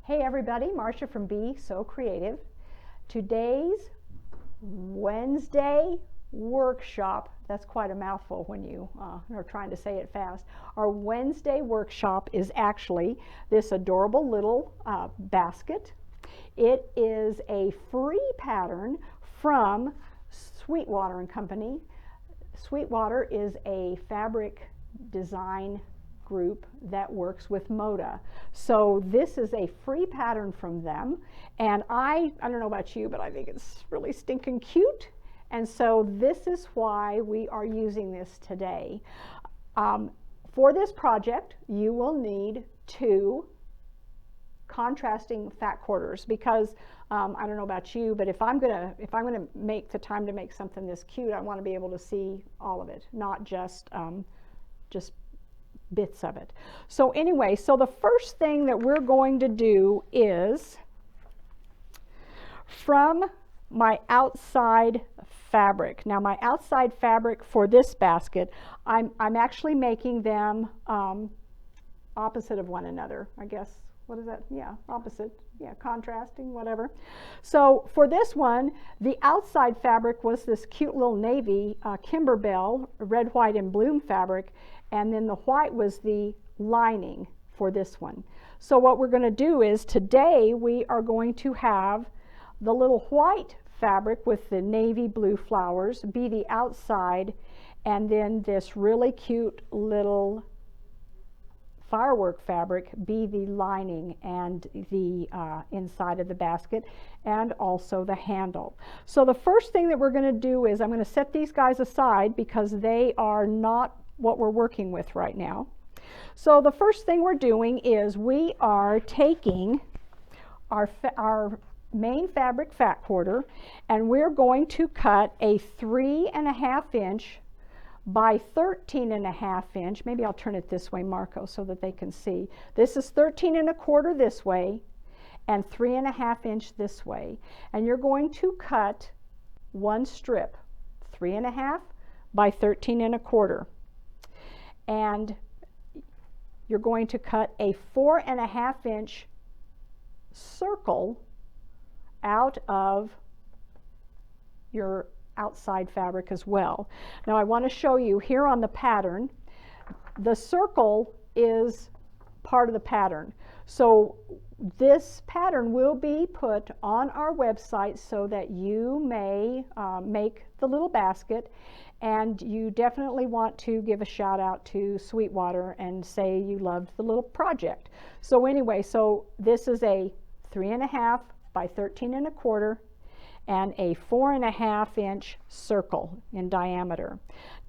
Hey everybody, Marcia from Be So Creative. Today's Wednesday workshop, that's quite a mouthful when you are trying to say it fast. Our Wednesday workshop is actually this adorable little basket. It is a free pattern from Sweetwater and Company. Sweetwater is a fabric design group that works with Moda. So this is a free pattern from them, and I don't know about you, but I think it's really stinking cute, and so this is why we are using this today. For this project, you will need 2 contrasting fat quarters, because I don't know about you, but if I'm gonna make the time to make something this cute, I want to be able to see all of it, not just bits of it. So anyway, so the first thing that we're going to do is, from my outside fabric. Now my outside fabric for this basket, I'm actually making them opposite of one another, I guess. What is that? Yeah, opposite. Yeah, contrasting, whatever. So for this one, the outside fabric was this cute little navy Kimberbell red, white, and bloom fabric, and then the white was the lining for this one. So what we're going to do is today we are going to have the little white fabric with the navy blue flowers be the outside, and then this really cute little firework fabric be the lining and the inside of the basket, and also the handle. So the first thing that we're going to do is I'm going to set these guys aside because they are not what we're working with right now. So the first thing we're doing is we are taking our main fabric fat quarter, and we're going to cut a 3.5 inch by 13.5 inch. Maybe I'll turn it this way, Marco, so that they can see. This is 13.25 this way and 3.5 inch this way. And you're going to cut one strip, 3.5 by 13.25. And you're going to cut a 4.5 inch circle out of your outside fabric as well. Now I want to show you here on the pattern, the circle is part of the pattern. So this pattern will be put on our website so that you may make the little basket, and you definitely want to give a shout out to Sweetwater and say you loved the little project. So anyway, so this is a 3.5 by 13.25 and a 4.5 inch circle in diameter.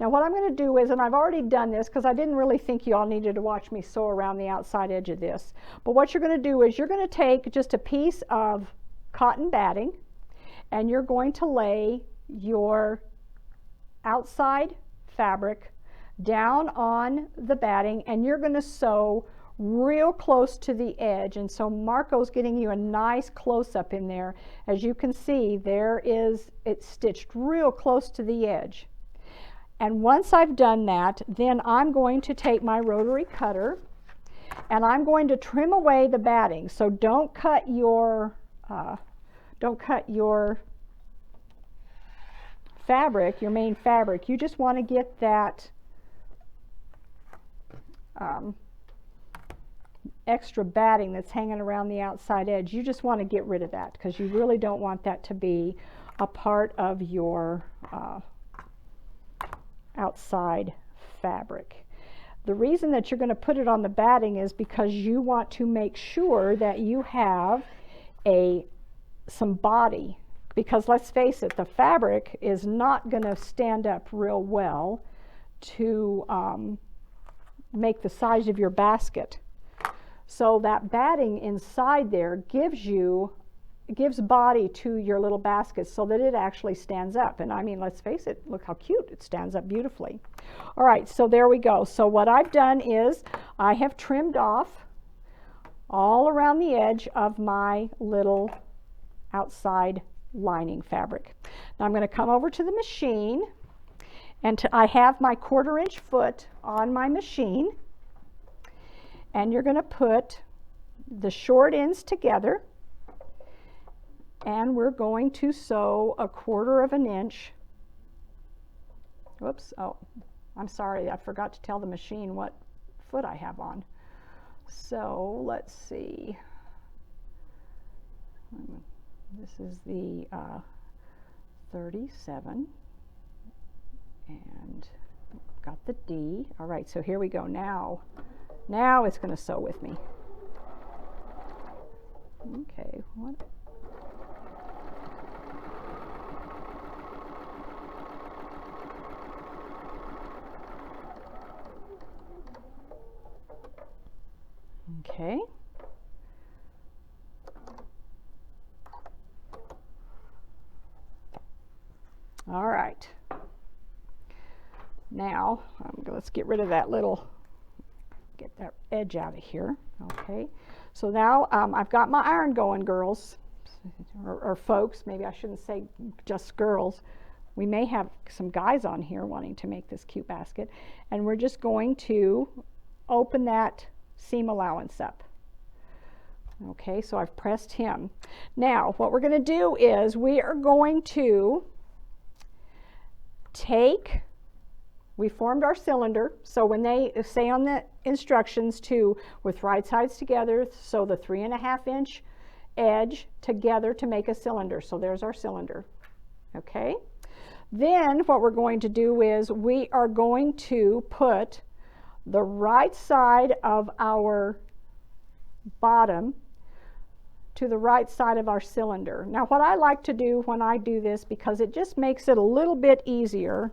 Now what I'm going to do is, and I've already done this because I didn't really think you all needed to watch me sew around the outside edge of this, but what you're going to do is you're going to take just a piece of cotton batting, and you're going to lay your outside fabric down on the batting, and you're going to sew real close to the edge. And so Marco's getting you a nice close-up in there. As you can see, it's stitched real close to the edge. And once I've done that, then I'm going to take my rotary cutter and I'm going to trim away the batting. So don't cut your fabric, your main fabric. You just want to get that extra batting that's hanging around the outside edge. You just want to get rid of that because you really don't want that to be a part of your outside fabric. The reason that you're going to put it on the batting is because you want to make sure that you have some body, because let's face it, the fabric is not going to stand up real well to make the size of your basket. So that batting inside there gives body to your little basket so that it actually stands up. And I mean, let's face it, look how cute, it stands up beautifully. All right, so there we go. So what I've done is I have trimmed off all around the edge of my little outside lining fabric. Now I'm going to come over to the machine, and I have my 1/4 inch foot on my machine. And you're going to put the short ends together, and we're going to sew 1/4 of an inch. Whoops, oh, I'm sorry, I forgot to tell the machine what foot I have on. So let's see. This is the 37, and got the D. All right, so here we go. Now it's going to sew with me. Okay, what? Okay. All right. Now, let's get rid of that get that edge out of here. Okay. So now I've got my iron going, girls, or folks. Maybe I shouldn't say just girls. We may have some guys on here wanting to make this cute basket. And we're just going to open that seam allowance up. Okay, so I've pressed him. Now, what we're going to do is we are going to we formed our cylinder, so when they say on the instructions with right sides together, sew the 3.5 inch edge together to make a cylinder. So there's our cylinder. Okay, then what we're going to do is we are going to put the right side of our bottom to the right side of our cylinder. Now what I like to do when I do this, because it just makes it a little bit easier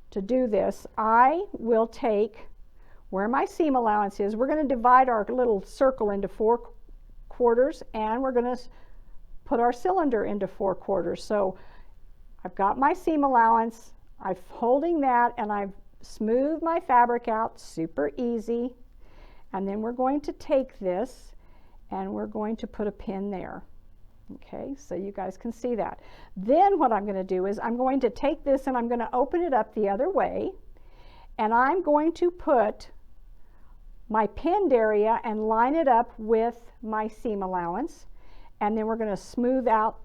to do this, I will take where my seam allowance is. We're going to divide our little circle into 4 quarters, and we're going to put our cylinder into 4 quarters. So I've got my seam allowance, I'm holding that, and I've smoothed my fabric out, super easy. And then we're going to take this and we're going to put a pin there. Okay, so you guys can see that. Then what I'm going to do is I'm going to take this and I'm going to open it up the other way, and I'm going to put my pinned area and line it up with my seam allowance, and then we're going to smooth out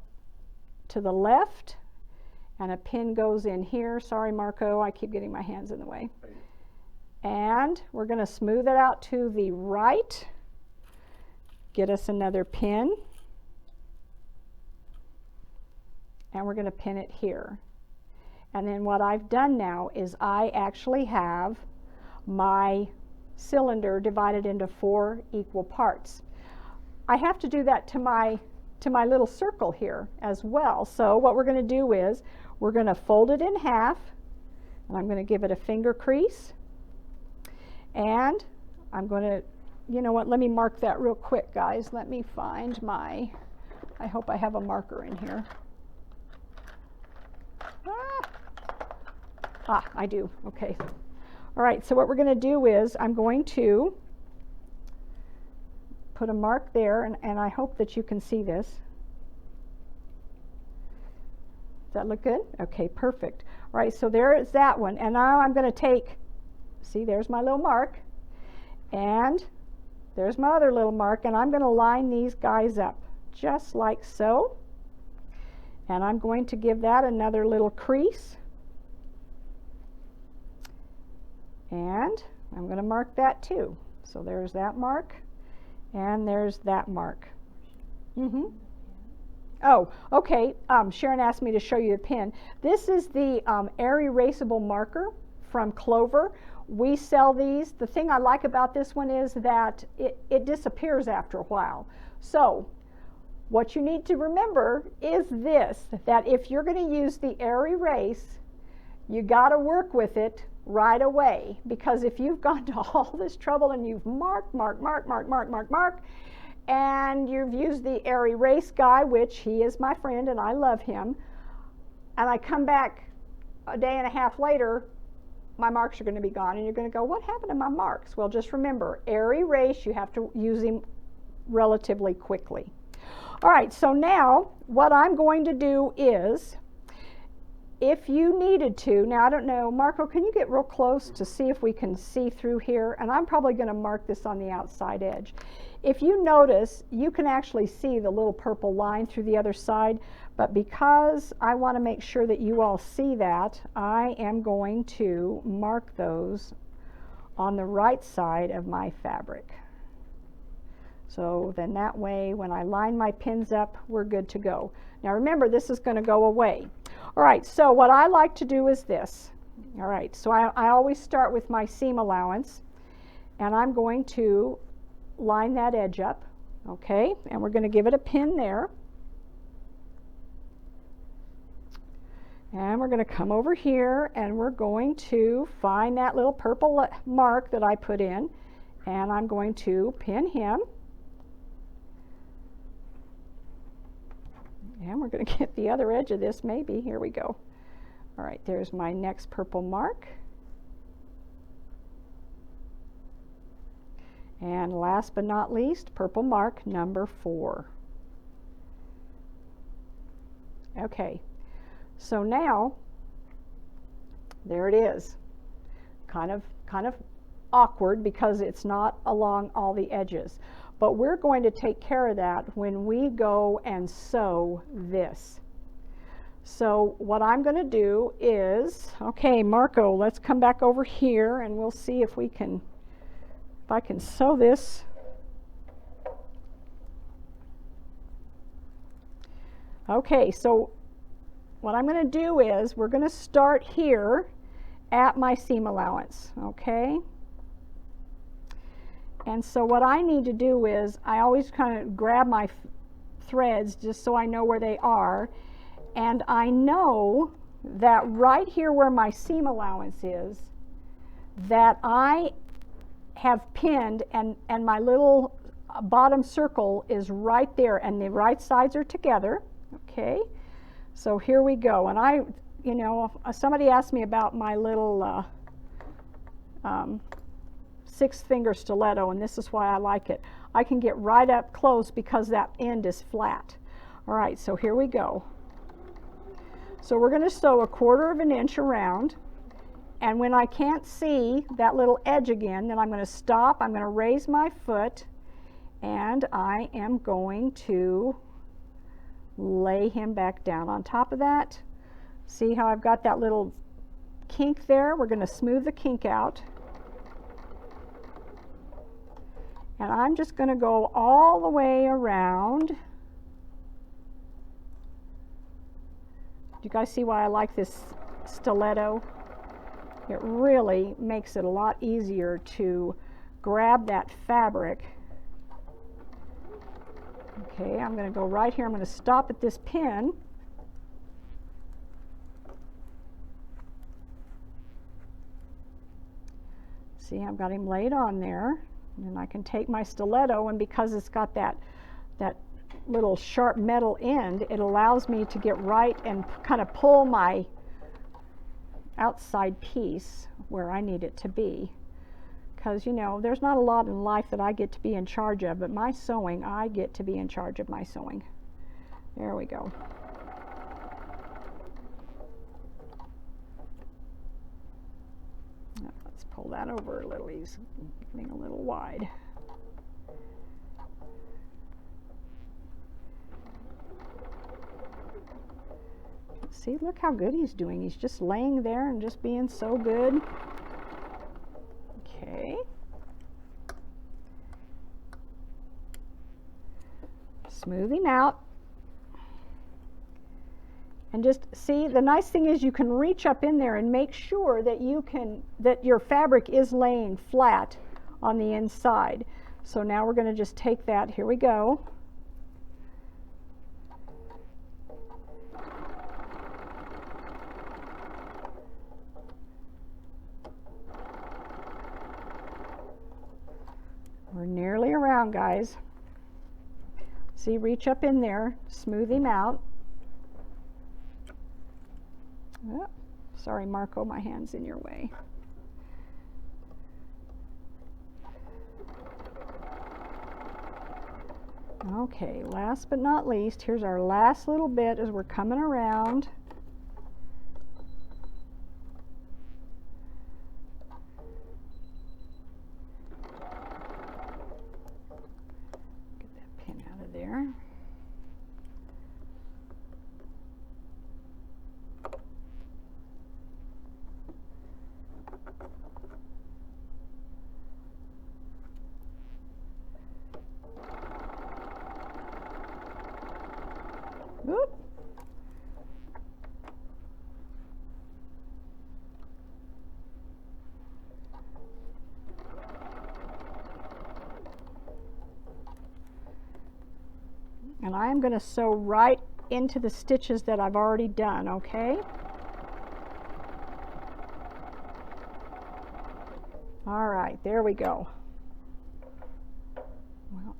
to the left, and a pin goes in here. Sorry, Marco, I keep getting my hands in the way. And we're going to smooth it out to the right, get us another pin, and we're going to pin it here. And then what I've done now is I actually have my cylinder divided into 4 equal parts. I have to do that to my little circle here as well. So what we're going to do is we're going to fold it in half, and I'm going to give it a finger crease, and I'm going to, you know what, let me mark that real quick, guys. Let me find I hope I have a marker in here. I do. Okay. All right, so what we're going to do is I'm going to put a mark there, and I hope that you can see this. Does that look good? Okay, perfect. All right, so there is that one. And now I'm going to see, there's my little mark, and there's my other little mark, and I'm going to line these guys up just like so. And I'm going to give that another little crease. And I'm going to mark that too. So there's that mark, and there's that mark. Oh, okay. Sharon asked me to show you the pin. This is the erasable marker from Clover. We sell these. The thing I like about this one is that it disappears after a while. So what you need to remember is this, that if you're going to use the erase, you got to work with it right away, because if you've gone to all this trouble and you've marked, and you've used the erase guy, which he is my friend and I love him, and I come back a day and a half later, my marks are going to be gone, and you're going to go, what happened to my marks? Well, just remember, erase, you have to use him relatively quickly. All right, so now what I'm going to do is if you needed to, now I don't know, Marco, can you get real close to see if we can see through here? And I'm probably going to mark this on the outside edge. If you notice, you can actually see the little purple line through the other side, but because I want to make sure that you all see that, I am going to mark those on the right side of my fabric. So then that way, when I line my pins up, we're good to go. Now remember, this is going to go away. All right, so what I like to do is this. All right, so I always start with my seam allowance, and I'm going to line that edge up, okay? And we're going to give it a pin there. And we're going to come over here, and we're going to find that little purple mark that I put in, and I'm going to pin him. And we're going to get the other edge of this maybe. Here we go. All right, there's my next purple mark. And last but not least, purple mark number 4. Okay, so now there it is. Kind of awkward because it's not along all the edges. But we're going to take care of that when we go and sew this. So what I'm going to do is, okay, Marco, let's come back over here and we'll see if we can, if I can sew this. Okay, so what I'm going to do is we're going to start here at my seam allowance, okay? And so what I need to do is I always kind of grab my threads just so I know where they are. And I know that right here where my seam allowance is, that I have pinned and my little bottom circle is right there and the right sides are together, okay? So here we go. And I, you know, somebody asked me about my little 6-finger stiletto, and this is why I like it. I can get right up close because that end is flat. All right, so here we go. So we're going to sew 1/4 inch around, and when I can't see that little edge again, then I'm going to stop, I'm going to raise my foot, and I am going to lay him back down on top of that. See how I've got that little kink there? We're going to smooth the kink out. And I'm just going to go all the way around. Do you guys see why I like this stiletto? It really makes it a lot easier to grab that fabric. Okay, I'm going to go right here. I'm going to stop at this pin. See, I've got him laid on there. And I can take my stiletto, and because it's got that little sharp metal end, it allows me to get right and kind of pull my outside piece where I need it to be. Because, you know, there's not a lot in life that I get to be in charge of, but my sewing, I get to be in charge of my sewing. There we go. Let's pull that over a little. He's getting a little wide. See, look how good he's doing. He's just laying there and just being so good. Okay. Smooth him out. And just see, the nice thing is you can reach up in there and make sure that that your fabric is laying flat on the inside. So now we're going to just take that. Here we go. We're nearly around, guys. See, reach up in there, smooth him out. Oh, sorry, Marco, my hand's in your way. Okay, last but not least, here's our last little bit as we're coming around Oop. And I am going to sew right into the stitches that I've already done, okay? All right, there we go. Well,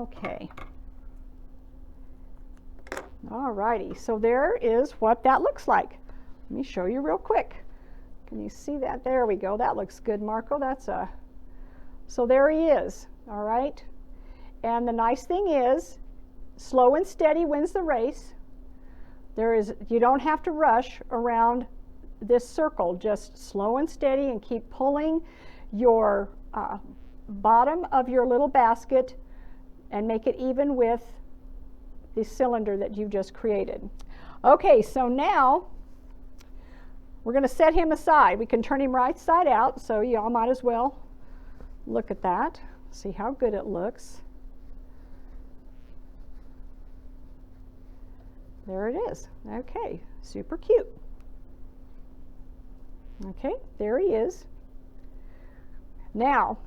okay. All righty, so there is what that looks like. Let me show you real quick. Can you see that? There we go. That looks good, Marco. So there he is, all right? And the nice thing is, slow and steady wins the race. You don't have to rush around this circle, just slow and steady and keep pulling your bottom of your little basket and make it even with the cylinder that you've just created. Okay, so now we're going to set him aside. We can turn him right side out, so y'all might as well look at that, see how good it looks. There it is. Okay, super cute. Okay, there he is. Now,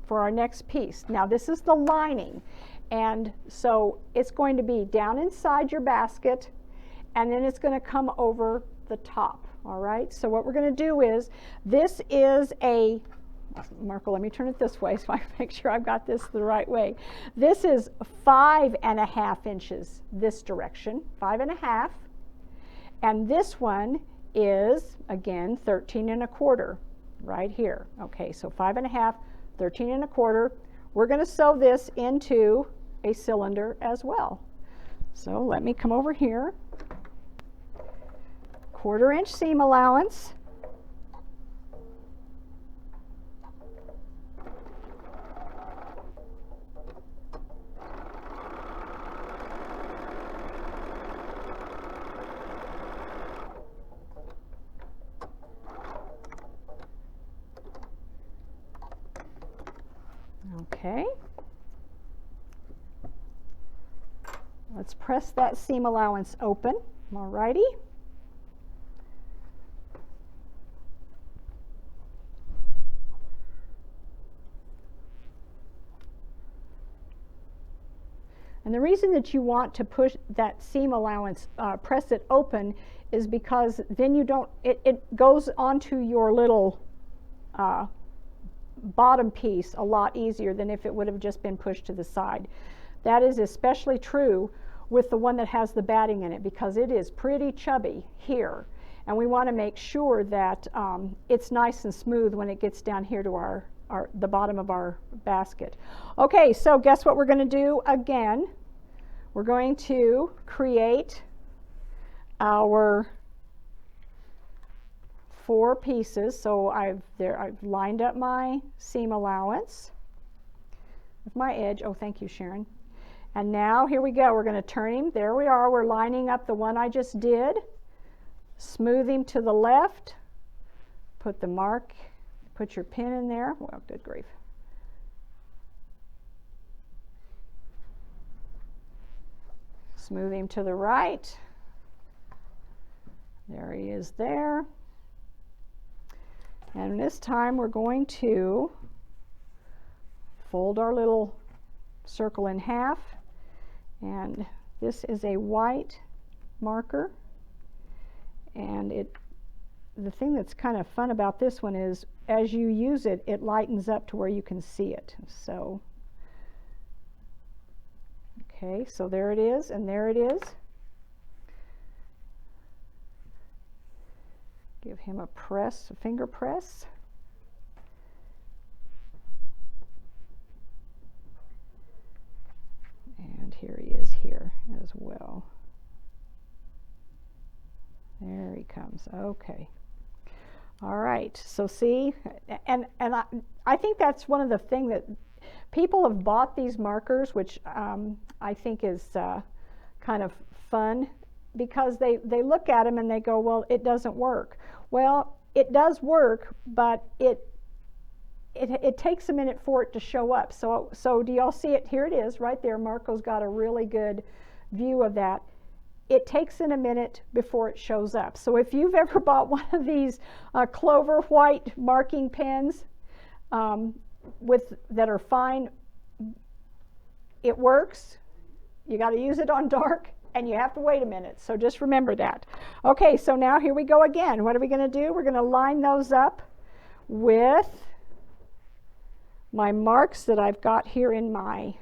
for our next piece. Now, this is the lining. And so it's going to be down inside your basket, and then it's going to come over the top. All right, so what we're going to do is, this is a, Marco, let me turn it this way so I make sure I've got this the right way. This is 5.5 inches this direction, 5.5, and this one is, again, 13.25 right here. Okay, so 5.5, 13.25. We're going to sew this into a cylinder as well. So let me come over here. 1/4 inch seam allowance. Okay. Let's press that seam allowance open. All righty. And the reason that you want to push that seam allowance, press it open, is because then you don't, it goes onto your little bottom piece a lot easier than if it would have just been pushed to the side. That is especially true with the one that has the batting in it, because it is pretty chubby here. And we want to make sure that it's nice and smooth when it gets down here to the bottom of our basket. Okay, so guess what we're going to do again? We're going to create our 4 pieces. So I've lined up my seam allowance with my edge. Oh, thank you, Sharon. And now here we go. We're going to turn him. There we are. We're lining up the one I just did. Smooth him to the left. Put the mark. Put your pin in there. Well, good grief. Smooth him to the right. There he is there. And this time we're going to fold our little circle in half. And this is a white marker. And the thing that's kind of fun about this one is, as you use it, it lightens up to where you can see it. So, okay, so there it is, and there it is. Give him a press, a finger press. And here he is here as well. There he comes. Okay. All right. So see, and I think that's one of the things that people have bought these markers, which I think is kind of fun, because they look at them and they go, well, it doesn't work. Well, it does work, but it takes a minute for it to show up. So do y'all see it? Here it is right there. Marco's got a really good view of that. It takes in a minute before it shows up. So if you've ever bought one of these Clover white marking pens that are fine, it works. You got to use it on dark, and you have to wait a minute. So just remember that. Okay, so now here we go again. What are we going to do? We're going to line those up with my marks that I've got here in I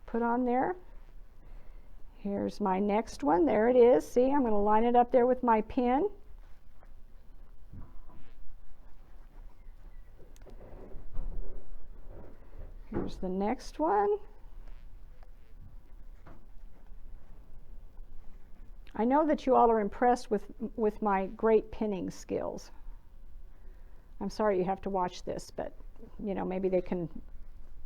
put on there. Here's my next one. There it is. See, I'm going to line it up there with my pen. Here's the next one. I know that you all are impressed with my great pinning skills. I'm sorry you have to watch this, but you know, maybe they can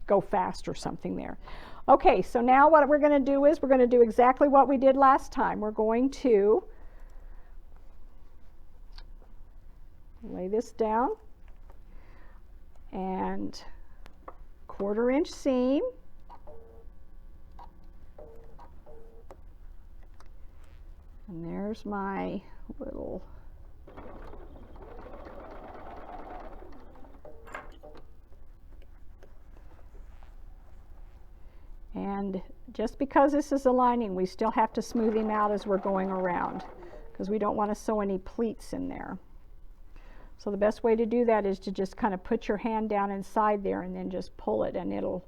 go fast or something there. Okay, so now what we're going to do is we're going to do exactly what we did last time. We're going to lay this down and 1/4 inch seam. And there's my little and just because this is a lining, we still have to smooth him out as we're going around because we don't want to sew any pleats in there. So the best way to do that is to just kind of put your hand down inside there and then just pull it, and it'll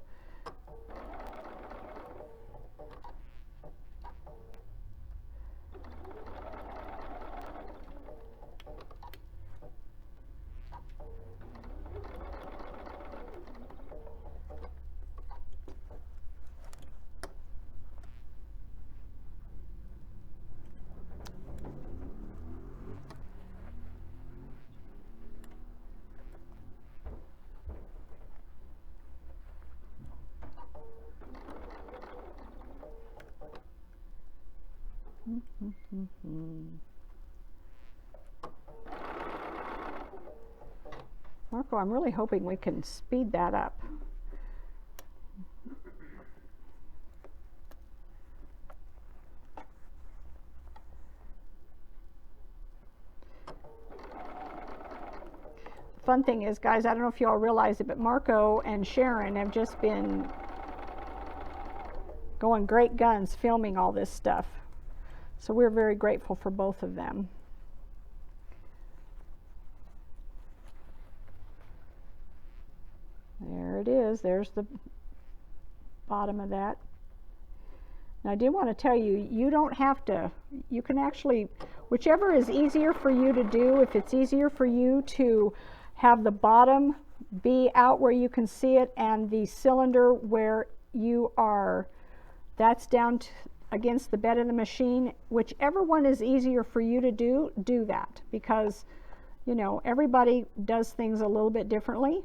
Marco, I'm really hoping we can speed that up. Fun thing is, guys, I don't know if you all realize it, but Marco and Sharon have just been going great guns filming all this stuff. So we're very grateful for both of them. There it is. There's the bottom of that. Now I do want to tell you, you don't have to, you can actually, whichever is easier for you to do, if it's easier for you to have the bottom be out where you can see it and the cylinder where you are, that's down against the bed of the machine, whichever one is easier for you to do, do that, because, you know, everybody does things a little bit differently.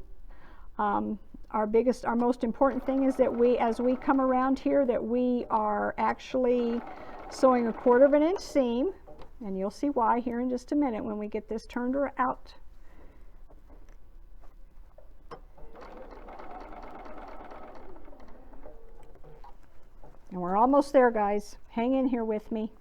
Our most important thing is that we, as we come around here, that we are actually sewing a 1/4 inch seam, and you'll see why here in just a minute when we get this turned out. And we're almost there, guys. Hang in here with me.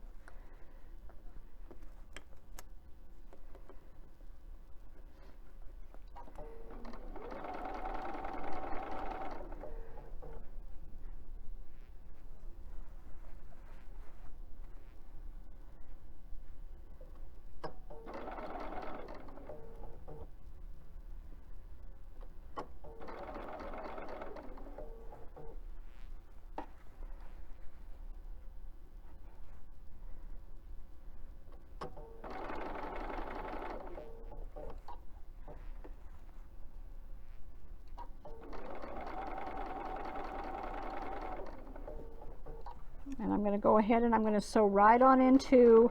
And I'm going to go ahead and I'm going to sew right on into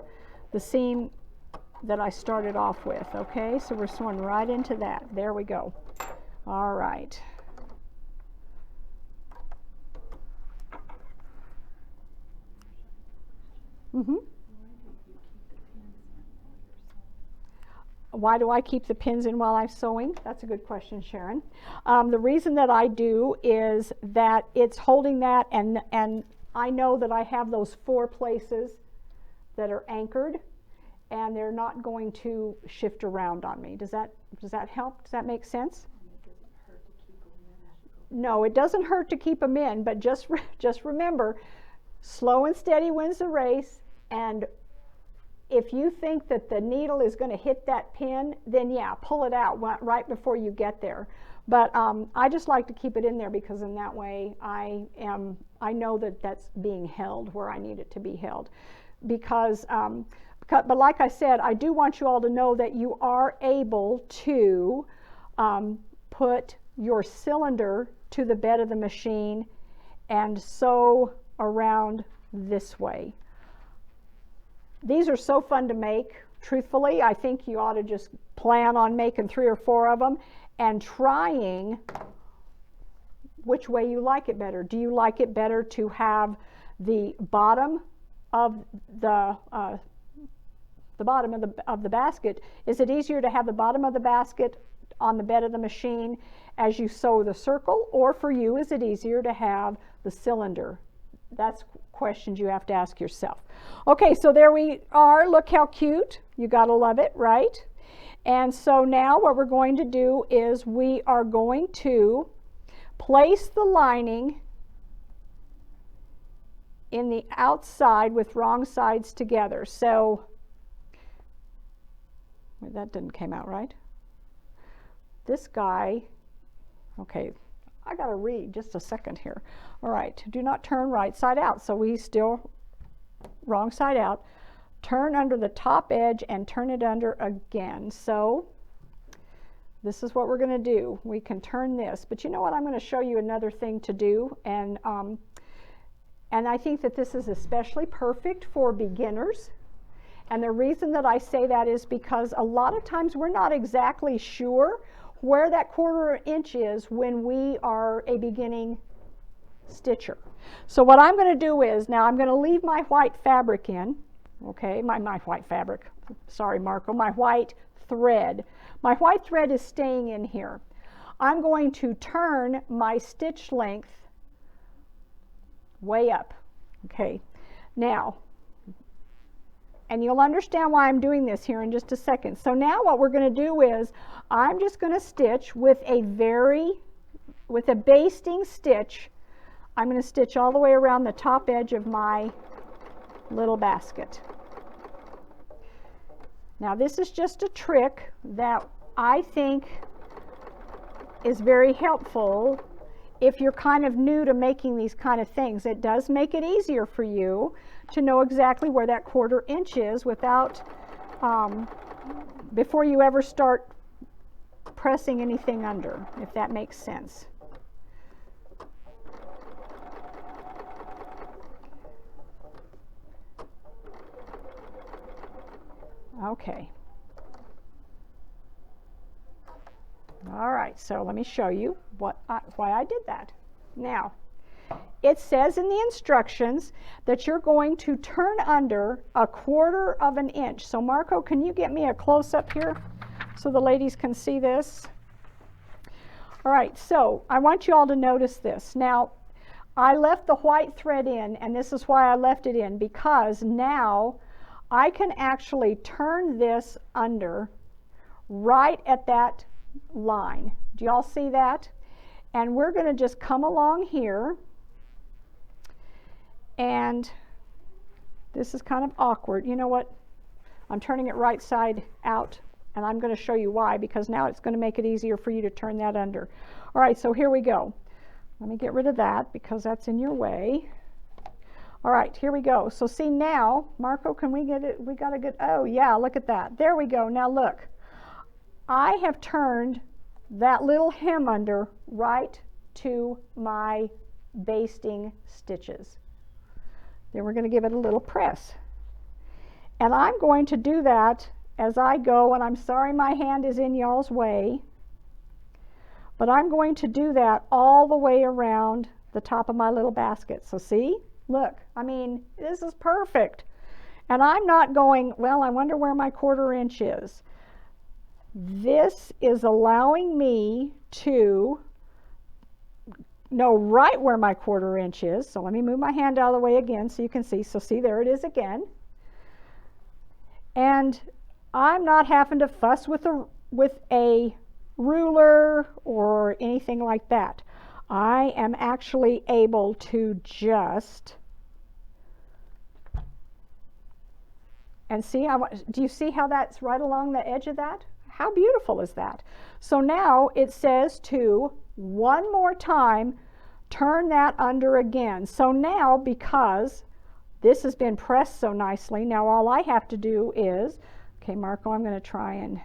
the seam that I started off with, okay? So we're sewing right into that. There we go. All right. why do I keep the pins in while I'm sewing? That's a good question, Sharon. The reason that I do is that it's holding that, and I know that I have those 4 places that are anchored, and they're not going to shift around on me. Does that help? Does that make sense? No, it doesn't hurt to keep them in, but just remember, slow and steady wins the race, and if you think that the needle is going to hit that pin, then yeah, pull it out right before you get there. But I just like to keep it in there because in that way I know that that's being held where I need it to be held. But like I said, I do want you all to know that you are able to put your cylinder to the bed of the machine and sew around this way. These are so fun to make. Truthfully, I think you ought to just plan on making 3 or 4 of them and trying which way you like it better. Do you like it better to have the bottom of the bottom of the basket? Is it easier to have the bottom of the basket on the bed of the machine as you sew the circle, or for you, is it easier to have the cylinder? That's questions you have to ask yourself. Okay, so there we are. Look how cute. You gotta love it, right? And so now what we're going to do is we are going to place the lining in the outside with wrong sides together. So that didn't come out right. This guy, okay, I gotta read just a second here. All right, do not turn right side out. So we still wrong side out. Turn under the top edge and turn it under again. So this is what we're gonna do. We can turn this, but you know what? I'm gonna show you another thing to do, and I think that this is especially perfect for beginners. And the reason that I say that is because a lot of times we're not exactly sure where that 1/4 inch is when we are a beginning stitcher. So what I'm going to do is, now I'm going to leave my white fabric in, okay, my white fabric, sorry Marco, my white thread. My white thread is staying in here. I'm going to turn my stitch length way up, okay. Now, and you'll understand why I'm doing this here in just a second. So now what we're going to do is I'm just going to stitch with a basting stitch. I'm going to stitch all the way around the top edge of my little basket. Now this is just a trick that I think is very helpful if you're kind of new to making these kind of things. It does make it easier for you to know exactly where that 1/4 inch is without, before you ever start pressing anything under, if that makes sense. Okay. All right, so let me show you why I did that. Now, it says in the instructions that you're going to turn under 1/4 inch. So Marco, can you get me a close-up here so the ladies can see this? All right, so I want you all to notice this. Now, I left the white thread in, and this is why I left it in, because now I can actually turn this under right at that line. Do y'all see that? And we're going to just come along here, and this is kind of awkward. You know what? I'm turning it right side out, and I'm going to show you why, because now it's going to make it easier for you to turn that under. All right, so here we go. Let me get rid of that because that's in your way. All right, here we go. So see now, Marco, can we get it? We got a good, oh yeah, look at that. There we go. Now look, I have turned that little hem under right to my basting stitches. Then we're going to give it a little press. And I'm going to do that as I go, and I'm sorry my hand is in y'all's way, but I'm going to do that all the way around the top of my little basket. So see, look, I mean, this is perfect. And I'm not going, well, I wonder where my 1/4 inch is. this is allowing me to know right where my 1/4 inch is. So let me move my hand out of the way again so you can see. So see, there it is again. And I'm not having to fuss with a ruler or anything like that. I am actually able to just, and see, do you see how that's right along the edge of that? How beautiful is that? So now it says to, one more time, turn that under again. So now, because this has been pressed so nicely, now all I have to do is, okay, Marco, I'm going to try and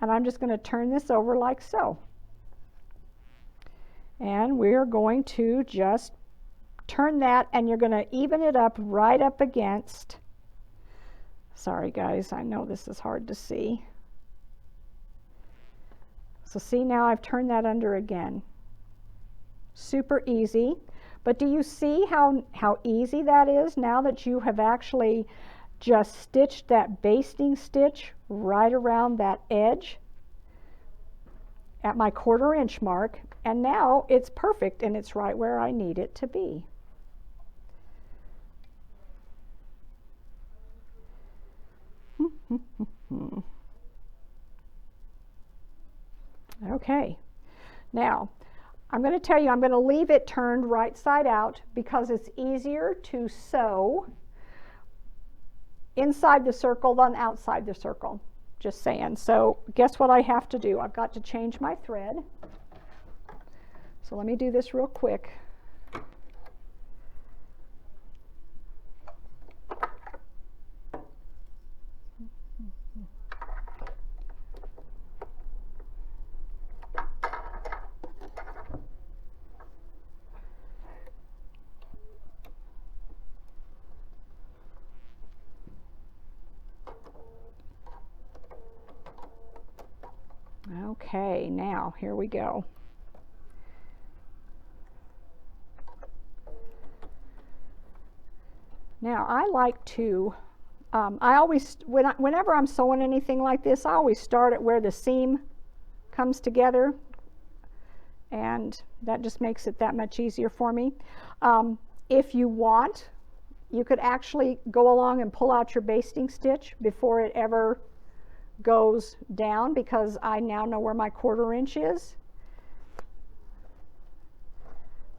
I'm just going to turn this over like so. And we're going to just turn that, and you're going to even it up right up against, sorry guys, I know this is hard to see. So see, now I've turned that under again. Super easy. But do you see how easy that is now that you have actually just stitched that basting stitch right around that edge at my 1/4 inch mark, and now it's perfect and it's right where I need it to be. Okay, now I'm going to tell you, I'm going to leave it turned right side out because it's easier to sew inside the circle than outside the circle. Just saying. So guess what I have to do? I've got to change my thread. So let me do this real quick. Okay, now here we go. Now I like to, I always, whenever I'm sewing anything like this, I always start at where the seam comes together, and that just makes it that much easier for me. If you want, you could actually go along and pull out your basting stitch before it ever goes down, because I now know where my 1/4 inch is.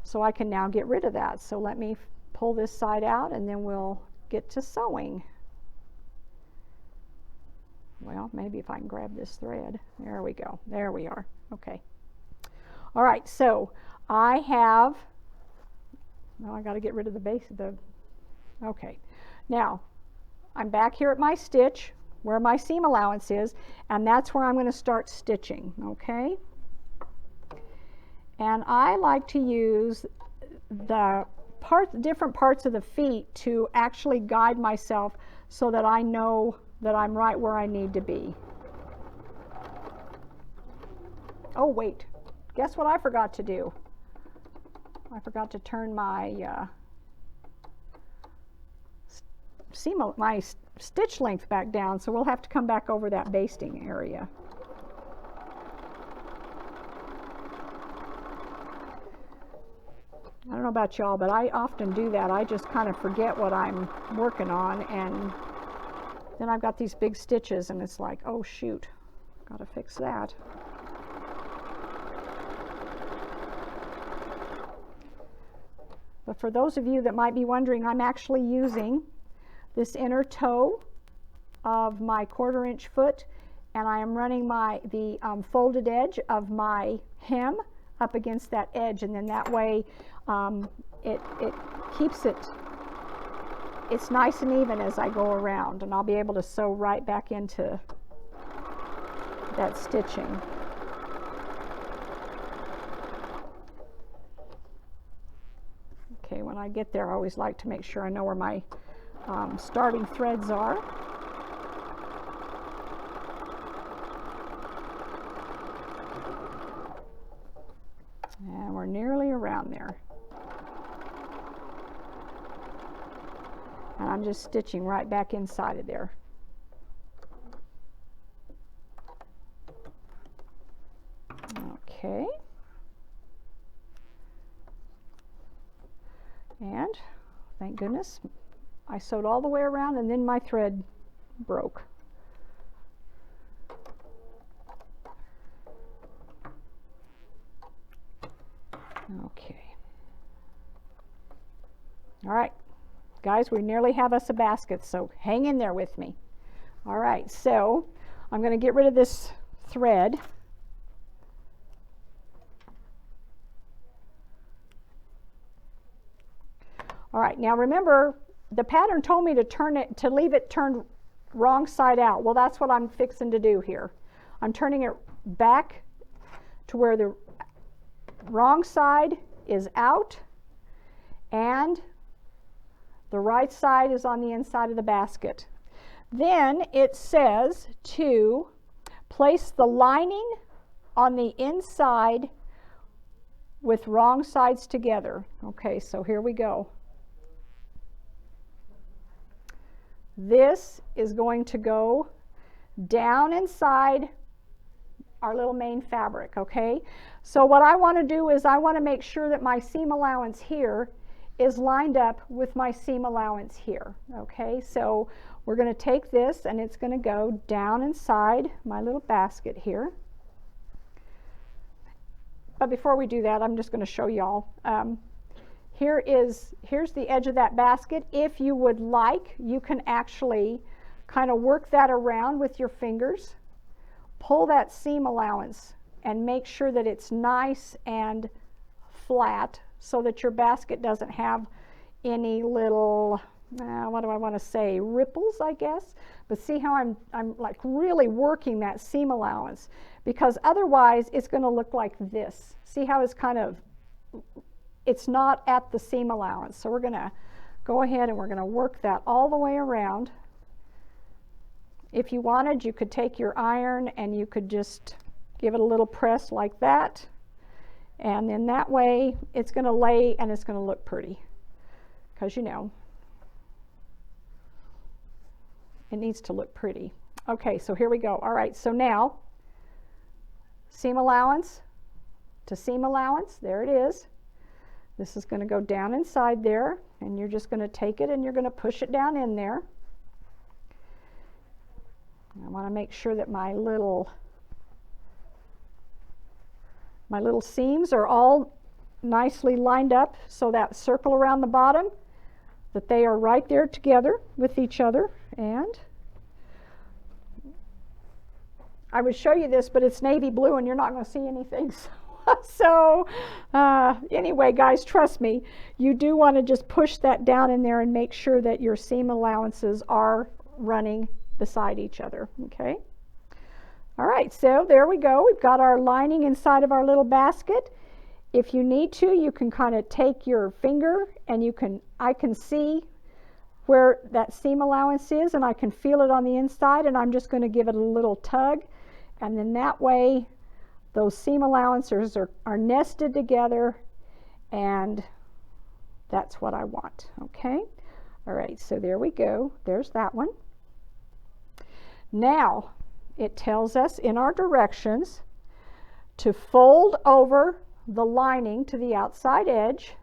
So I can now get rid of that. So let me pull this side out and then we'll get to sewing. Well, maybe if I can grab this thread. There we go. There we are. Okay. All right, so I have, well, I got to get rid of the base of the, okay. Now, I'm back here at my stitch where my seam allowance is, and that's where I'm going to start stitching, okay? And I like to use the different parts of the feet to actually guide myself so that I know that I'm right where I need to be. Oh, wait. Guess what I forgot to do? I forgot to turn my my stitch length back down, so we'll have to come back over that basting area. I don't know about y'all, but I often do that. I just kind of forget what I'm working on, and then I've got these big stitches and it's like, oh shoot, gotta fix that. But for those of you that might be wondering, I'm actually using this inner toe of my 1/4 inch foot, and I am running the folded edge of my hem up against that edge, and then that way it keeps it's nice and even as I go around, and I'll be able to sew right back into that stitching. Okay, when I get there, I always like to make sure I know where my starting threads are. And we're nearly around there. And I'm just stitching right back inside of there. Okay. And thank goodness I sewed all the way around and then my thread broke. Okay. All right, guys, we nearly have us a basket, so hang in there with me. All right, so I'm going to get rid of this thread. All right, now remember, the pattern told me to leave it turned wrong side out. Well, that's what I'm fixing to do here. I'm turning it back to where the wrong side is out and the right side is on the inside of the basket. Then it says to place the lining on the inside with wrong sides together. Okay, so here we go. This is going to go down inside our little main fabric, okay? So what I want to do is I want to make sure that my seam allowance here is lined up with my seam allowance here, okay? So we're going to take this and it's going to go down inside my little basket here. But before we do that, I'm just going to show y'all. Here's the edge of that basket. If you would like, you can actually kind of work that around with your fingers. Pull that seam allowance and make sure that it's nice and flat so that your basket doesn't have any little, what do I want to say, ripples, I guess. But see how I'm like really working that seam allowance, because otherwise it's going to look like this. See how it's kind of, it's not at the seam allowance. So we're going to go ahead and we're going to work that all the way around. If you wanted, you could take your iron and you could just give it a little press like that. And then that way it's going to lay and it's going to look pretty. Because, you know, it needs to look pretty. Okay, so here we go. All right, so now seam allowance to seam allowance. There it is. This is going to go down inside there, and you're just going to take it and you're going to push it down in there. I want to make sure that my little seams are all nicely lined up, so that circle around the bottom, that they are right there together with each other. And I would show you this, but it's navy blue and you're not going to see anything. So anyway, guys, trust me, you do want to just push that down in there and make sure that your seam allowances are running beside each other, okay? All right, so there we go. We've got our lining inside of our little basket. If you need to, you can kind of take your finger and I can see where that seam allowance is and I can feel it on the inside, and I'm just going to give it a little tug, and then that way those seam allowances are nested together, and that's what I want, okay? All right, so there we go. There's that one. Now, it tells us in our directions to fold over the lining to the outside edge.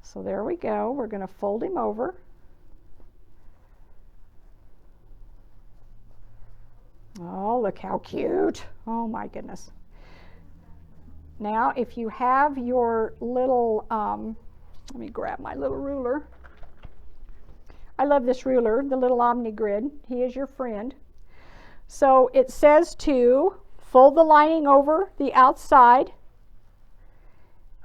So there we go. We're going to fold him over. Oh, look how cute. Oh my goodness. Now, if you have your little, let me grab my little ruler. I love this ruler, the little Omni Grid. He is your friend. So it says to fold the lining over the outside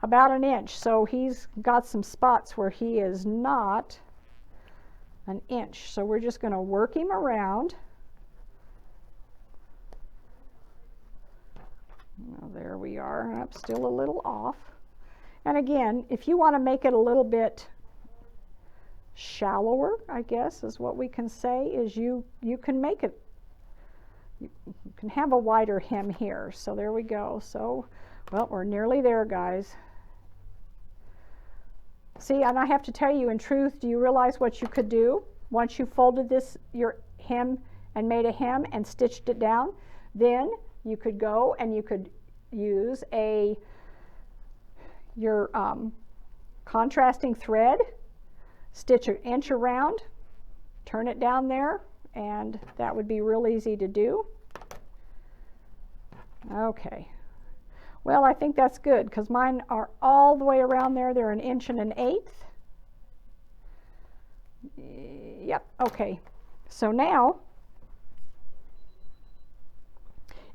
about 1 inch. So he's got some spots where he is not 1 inch. So we're just going to work him around. Well, there we are. I'm still a little off. And again, if you want to make it a little bit shallower, I guess is what we can say, is you can make it, you can have a wider hem here. So there we go. So, well, we're nearly there, guys. See, and I have to tell you, in truth, do you realize what you could do once you folded this, your hem, and made a hem and stitched it down? Then you could go and you could use your contrasting thread, stitch an inch around, turn it down there, and that would be real easy to do. Okay. Well, I think that's good because mine are all the way around there. They're 1 1/8 inches. Yep, okay. So now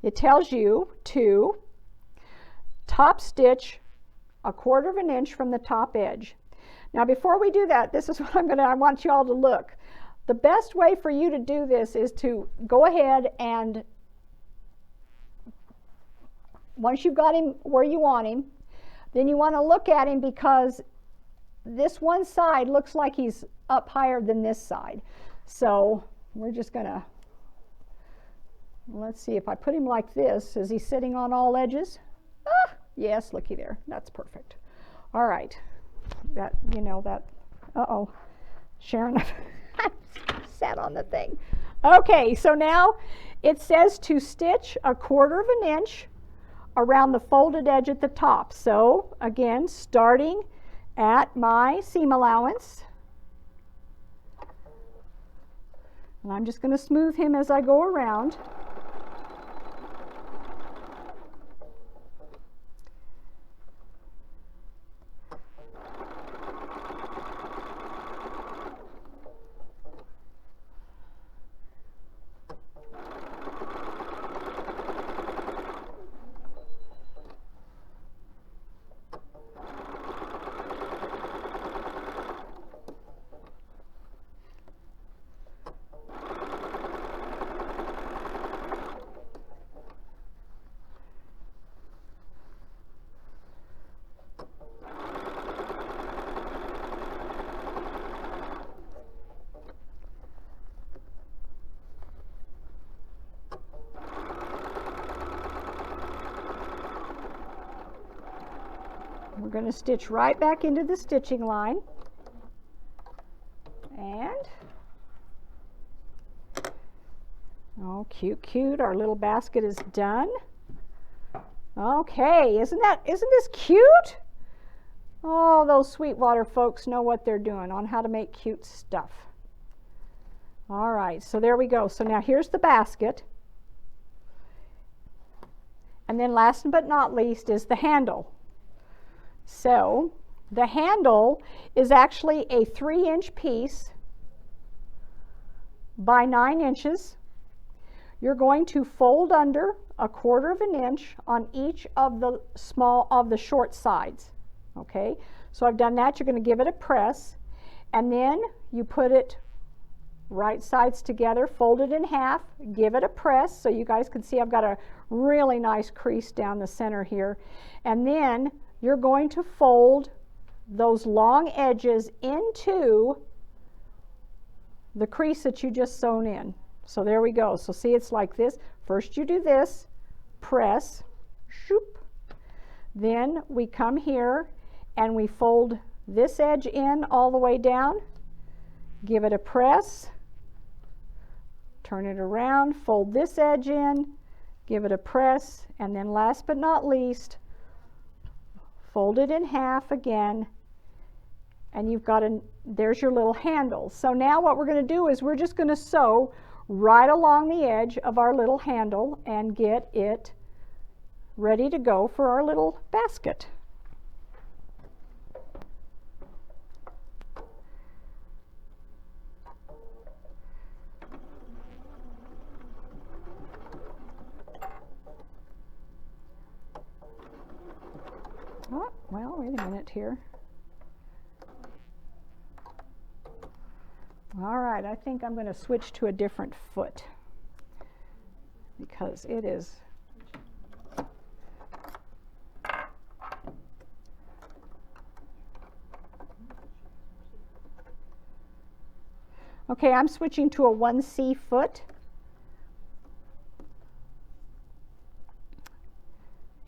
it tells you to top stitch 1/4 inch from the top edge. Now before we do that, this is what I want you all to look. The best way for you to do this is to go ahead and once you've got him where you want him, then you want to look at him because this one side looks like he's up higher than this side. So we're just going to, let's see, if I put him like this, is he sitting on all edges? Ah, yes, looky there. That's perfect. All right. That, you know, that, uh-oh, Sharon, I sat on the thing. Okay, so now it says to stitch 1/4 inch around the folded edge at the top. So again, starting at my seam allowance, and I'm just going to smooth him as I go around. We're going to stitch right back into the stitching line, and oh, cute, cute, our little basket is done. Okay, isn't this cute? Oh, those Sweetwater folks know what they're doing on how to make cute stuff. All right, so there we go. So now here's the basket, and then last but not least is the handle. So the handle is actually a 3-inch piece by 9 inches. You're going to fold under 1/4 inch on each of the short sides. Okay, so I've done that. You're going to give it a press, and then you put it right sides together, fold it in half, give it a press so you guys can see I've got a really nice crease down the center here, and then you're going to fold those long edges into the crease that you just sewn in. So there we go. So see, it's like this. First you do this, press, shoop. Then we come here and we fold this edge in all the way down, give it a press, turn it around, fold this edge in, give it a press, and then last but not least, fold it in half again, and you've got there's your little handle. So now what we're going to do is we're just going to sew right along the edge of our little handle and get it ready to go for our little basket. Oh, well, wait a minute here. All right, I think I'm going to switch to a different foot because it is okay. I'm switching to a 1C foot,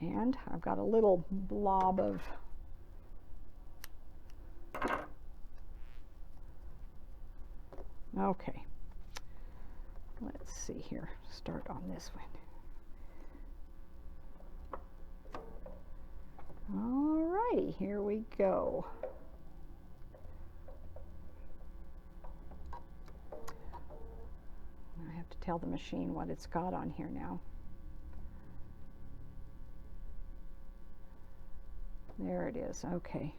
and I've got a little blob of okay. Let's see here. Start on this one. All righty, here we go. I have to tell the machine what it's got on here now. There it is, okay.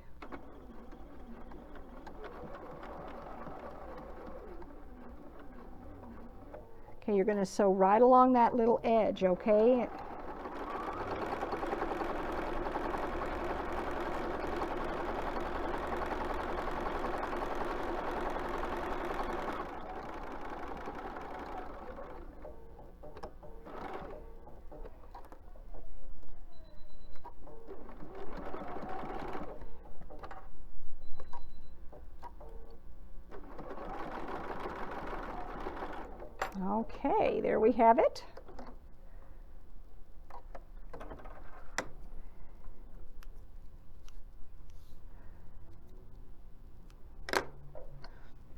Okay, you're going to sew right along that little edge, okay? Okay, there we have it.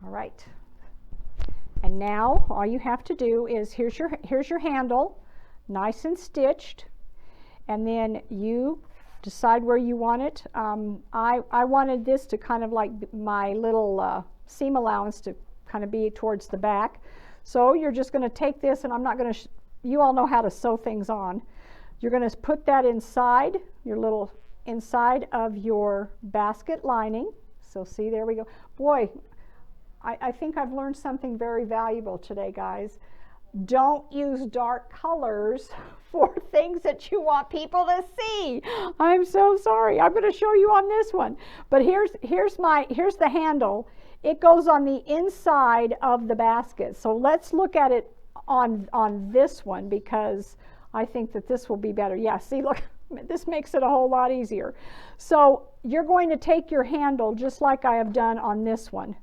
All right. And now all you have to do is here's your handle, nice and stitched, and then you decide where you want it. I wanted this to kind of like my little seam allowance to kind of be towards the back. So you're just going to take this, and I'm not going to, you all know how to sew things on. You're going to put that inside, your little inside of your basket lining. So see, there we go. Boy, I think I've learned something very valuable today, guys. Don't use dark colors for things that you want people to see. I'm so sorry. I'm going to show you on this one. But here's the handle. It goes on the inside of the basket. So let's look at it on this one, because I think that this will be better. Yeah, see, look, this makes it a whole lot easier. So you're going to take your handle just like I have done on this one,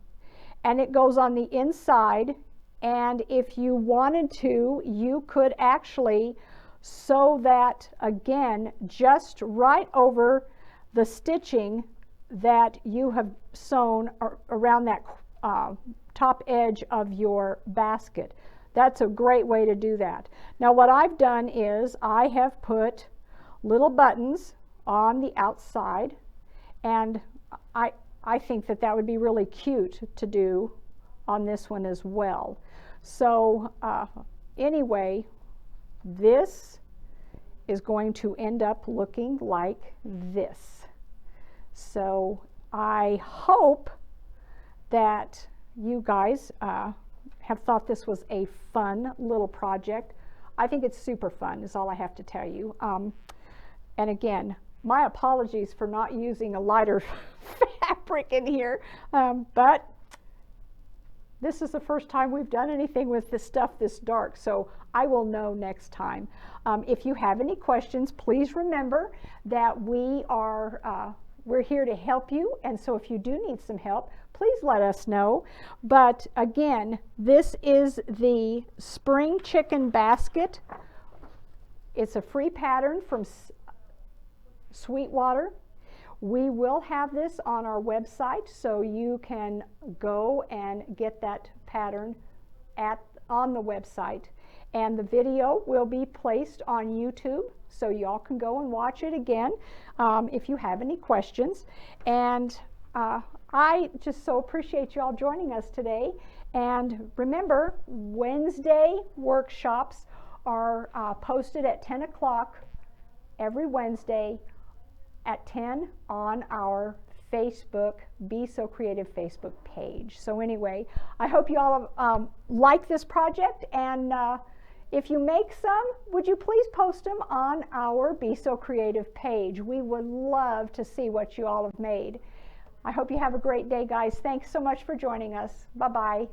and it goes on the inside. And if you wanted to, you could actually sew that again just right over the stitching that you have sewn around that top edge of your basket. That's a great way to do that. Now what I've done is I have put little buttons on the outside, and I think that that would be really cute to do on this one as well. So anyway, this is going to end up looking like this. So I hope that you guys have thought this was a fun little project. I think it's super fun, is all I have to tell you. And again, my apologies for not using a lighter fabric in here, but this is the first time we've done anything with this stuff this dark, so I will know next time. If you have any questions, please remember that we're here to help you, and so if you do need some help, please let us know. But again, this is the Spring Chicken Basket. It's a free pattern from Sweetwater. We will have this on our website, so you can go and get that pattern on the website. And the video will be placed on YouTube, so y'all can go and watch it again if you have any questions. And I just so appreciate y'all joining us today. And remember, Wednesday workshops are posted at 10 o'clock every Wednesday at 10 on our Facebook, Be So Creative Facebook page. So anyway, I hope you all like this project, and if you make some, would you please post them on our Be So Creative page? We would love to see what you all have made. I hope you have a great day, guys. Thanks so much for joining us. Bye-bye.